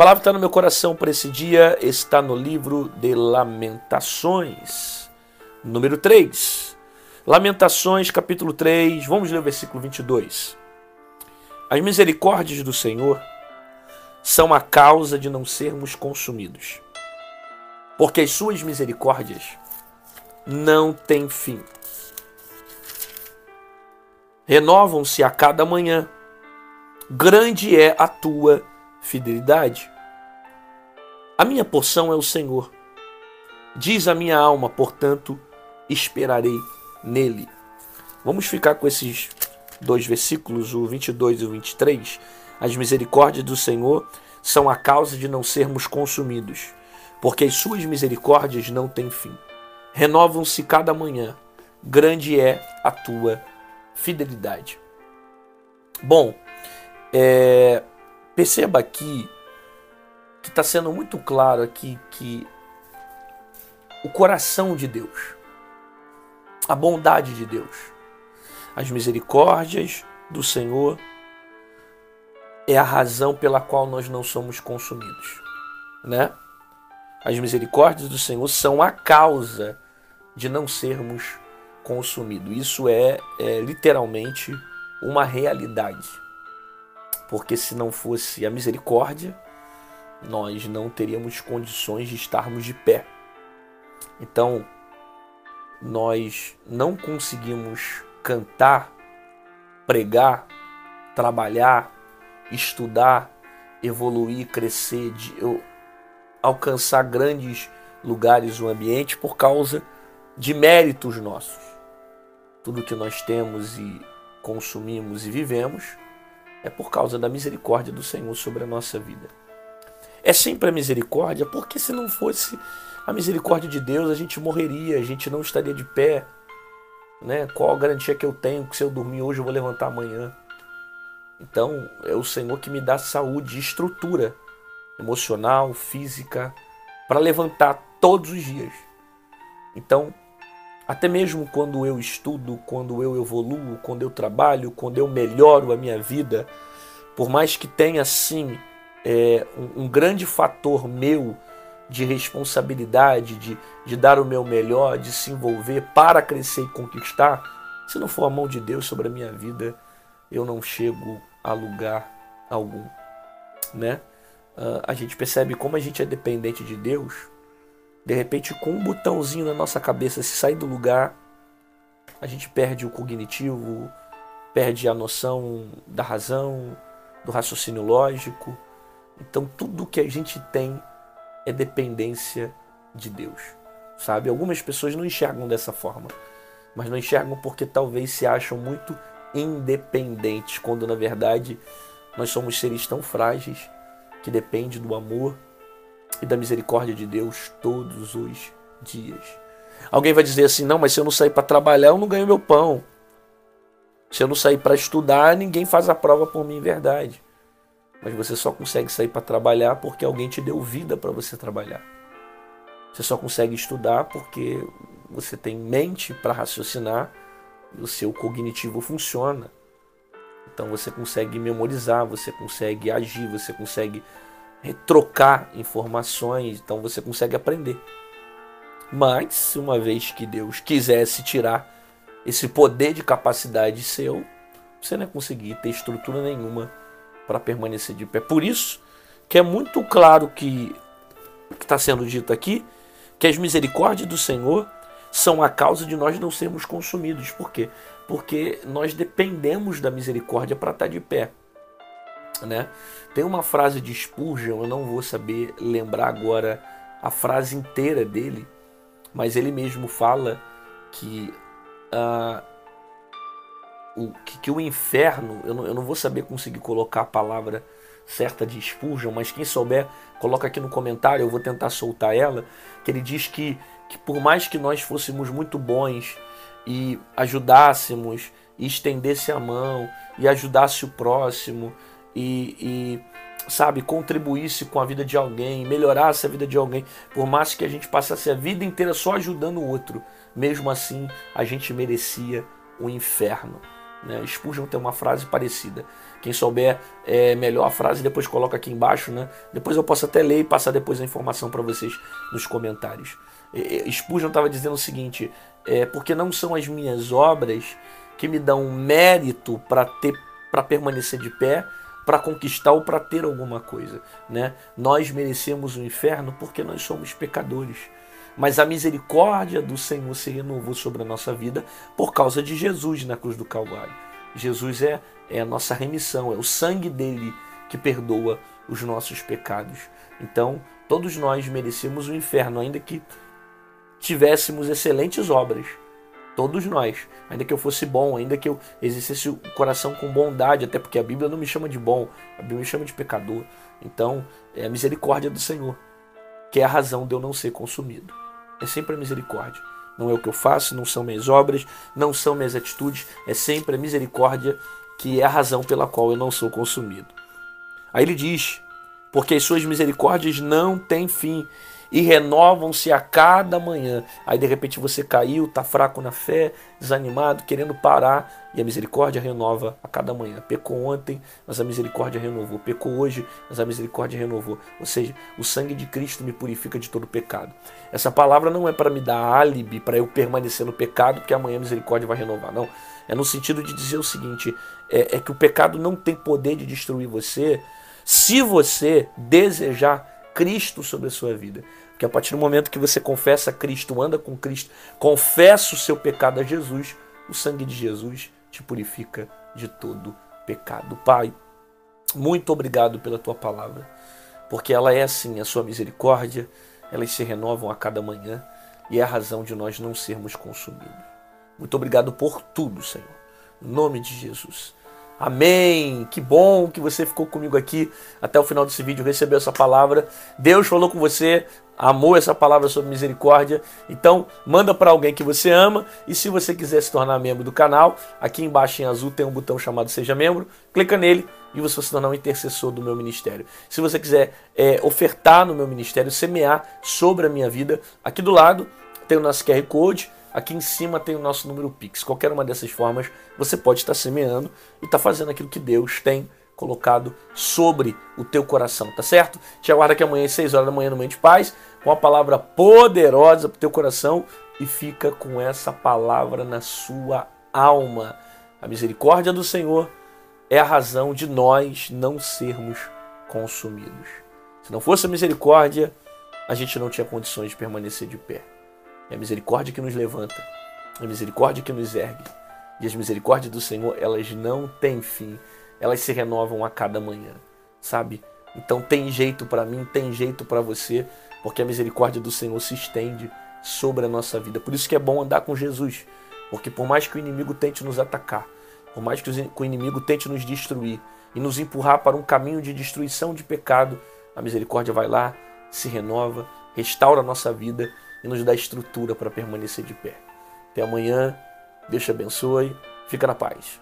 palavra está no meu coração para esse dia, está no livro de Lamentações, número 3. Lamentações, capítulo 3, vamos ler o versículo 22. As misericórdias do Senhor são a causa de não sermos consumidos, porque as suas misericórdias não têm fim. Renovam-se a cada manhã. Grande é a tua fidelidade. A minha porção é o Senhor. Diz a minha alma, portanto, esperarei nele. Vamos ficar com esses dois versículos, o 22 e o 23. As misericórdias do Senhor são a causa de não sermos consumidos, porque as suas misericórdias não têm fim. Renovam-se cada manhã. Grande é a tua fidelidade. Bom, perceba aqui que está sendo muito claro aqui que o coração de Deus, a bondade de Deus, as misericórdias do Senhor é a razão pela qual nós não somos consumidos, né? As misericórdias do Senhor são a causa de não sermos consumidos. Isso é literalmente uma realidade. Porque se não fosse a misericórdia, nós não teríamos condições de estarmos de pé. Então, nós não conseguimos cantar, pregar, trabalhar, estudar, evoluir, crescer, alcançar grandes lugares no ambiente por causa de méritos nossos. Tudo que nós temos e consumimos e vivemos é por causa da misericórdia do Senhor sobre a nossa vida. É sempre a misericórdia, porque se não fosse a misericórdia de Deus, a gente morreria, a gente não estaria de pé, né? Qual a garantia que eu tenho que se eu dormir hoje eu vou levantar amanhã? Então, é o Senhor que me dá saúde e estrutura emocional, física, para levantar todos os dias. Então, até mesmo quando eu estudo, quando eu evoluo, quando eu trabalho, quando eu melhoro a minha vida, por mais que tenha, sim, um grande fator meu de responsabilidade, de dar o meu melhor, de se envolver para crescer e conquistar, se não for a mão de Deus sobre a minha vida, eu não chego a lugar algum, né? A gente percebe como a gente é dependente de Deus. De repente, com um botãozinho na nossa cabeça, se sair do lugar, a gente perde o cognitivo, perde a noção da razão, do raciocínio lógico. Então, tudo que a gente tem é dependência de Deus, sabe? Algumas pessoas não enxergam dessa forma, mas não enxergam porque talvez se acham muito independentes, quando na verdade nós somos seres tão frágeis que dependem do amor e da misericórdia de Deus todos os dias. Alguém vai dizer assim, não, mas se eu não sair para trabalhar, eu não ganho meu pão. Se eu não sair para estudar, ninguém faz a prova por mim, verdade. Mas você só consegue sair para trabalhar porque alguém te deu vida para você trabalhar. Você só consegue estudar porque você tem mente para raciocinar e o seu cognitivo funciona. Então você consegue memorizar, você consegue agir, você consegue trocar informações, então você consegue aprender. Mas, uma vez que Deus quisesse tirar esse poder de capacidade seu, você não ia conseguir ter estrutura nenhuma para permanecer de pé. Por isso que é muito claro que está sendo dito aqui, que as misericórdias do Senhor são a causa de nós não sermos consumidos. Por quê? Porque nós dependemos da misericórdia para estar de pé, né? Tem uma frase de Spurgeon, eu não vou saber lembrar agora a frase inteira dele, mas ele mesmo fala que o inferno, eu não vou saber conseguir colocar a palavra certa de Spurgeon, mas quem souber, coloca aqui no comentário, eu vou tentar soltar ela, que ele diz que por mais que nós fôssemos muito bons e ajudássemos, e estendesse a mão, e ajudasse o próximo, sabe, contribuísse com a vida de alguém, melhorasse a vida de alguém, por mais que a gente passasse a vida inteira só ajudando o outro, mesmo assim a gente merecia o inferno. né? Spurgeon tem uma frase parecida. Quem souber melhor a frase, depois coloca aqui embaixo, né? Depois eu posso até ler e passar depois a informação para vocês nos comentários. Spurgeon estava dizendo o seguinte: porque não são as minhas obras que me dão mérito para permanecer de pé, para conquistar ou para ter alguma coisa, né? Nós merecemos o inferno porque nós somos pecadores. Mas a misericórdia do Senhor se renovou sobre a nossa vida por causa de Jesus na cruz do Calvário. Jesus é a nossa remissão, é o sangue dele que perdoa os nossos pecados. Então, todos nós merecemos o inferno, ainda que tivéssemos excelentes obras. Todos nós, ainda que eu fosse bom, ainda que eu exercesse o coração com bondade, até porque a Bíblia não me chama de bom, a Bíblia me chama de pecador. Então, é a misericórdia do Senhor que é a razão de eu não ser consumido. É sempre a misericórdia. Não é o que eu faço, não são minhas obras, não são minhas atitudes, é sempre a misericórdia que é a razão pela qual eu não sou consumido. Aí ele diz: porque as suas misericórdias não têm fim e renovam-se a cada manhã. Aí de repente você caiu, está fraco na fé, desanimado, querendo parar, e a misericórdia renova a cada manhã. Pecou ontem, mas a misericórdia renovou. Pecou hoje, mas a misericórdia renovou. Ou seja, o sangue de Cristo me purifica de todo pecado. Essa palavra não é para me dar álibi, para eu permanecer no pecado, porque amanhã a misericórdia vai renovar. Não. É no sentido de dizer o seguinte: é que o pecado não tem poder de destruir você se você desejar Cristo sobre a sua vida. Porque a partir do momento que você confessa Cristo, anda com Cristo, confessa o seu pecado a Jesus, o sangue de Jesus te purifica de todo pecado. Pai, muito obrigado pela tua palavra, porque ela é assim, a sua misericórdia, elas se renovam a cada manhã e é a razão de nós não sermos consumidos. Muito obrigado por tudo, Senhor. Em nome de Jesus. Amém. Que bom que você ficou comigo aqui até o final desse vídeo, recebeu essa palavra. Deus falou com você, amou essa palavra sobre misericórdia. Então, manda para alguém que você ama. E se você quiser se tornar membro do canal, aqui embaixo em azul tem um botão chamado Seja Membro. Clica nele e você vai se tornar um intercessor do meu ministério. Se você quiser ofertar no meu ministério, semear sobre a minha vida, aqui do lado tem o nosso QR Code. Aqui em cima tem o nosso número Pix. Qualquer uma dessas formas você pode estar semeando e estar fazendo aquilo que Deus tem colocado sobre o teu coração, tá certo? Te aguardo aqui amanhã às 6 horas da manhã no Mente Paz, com uma palavra poderosa para o teu coração, e fica com essa palavra na sua alma. A misericórdia do Senhor é a razão de nós não sermos consumidos. Se não fosse a misericórdia, a gente não tinha condições de permanecer de pé. É a misericórdia que nos levanta, é a misericórdia que nos ergue. E as misericórdias do Senhor, elas não têm fim, elas se renovam a cada manhã, sabe? Então tem jeito para mim, tem jeito para você, porque a misericórdia do Senhor se estende sobre a nossa vida. Por isso que é bom andar com Jesus, porque por mais que o inimigo tente nos atacar, por mais que o inimigo tente nos destruir e nos empurrar para um caminho de destruição, de pecado, a misericórdia vai lá, se renova, restaura a nossa vida e nos dá estrutura para permanecer de pé. Até amanhã, Deus te abençoe, fica na paz.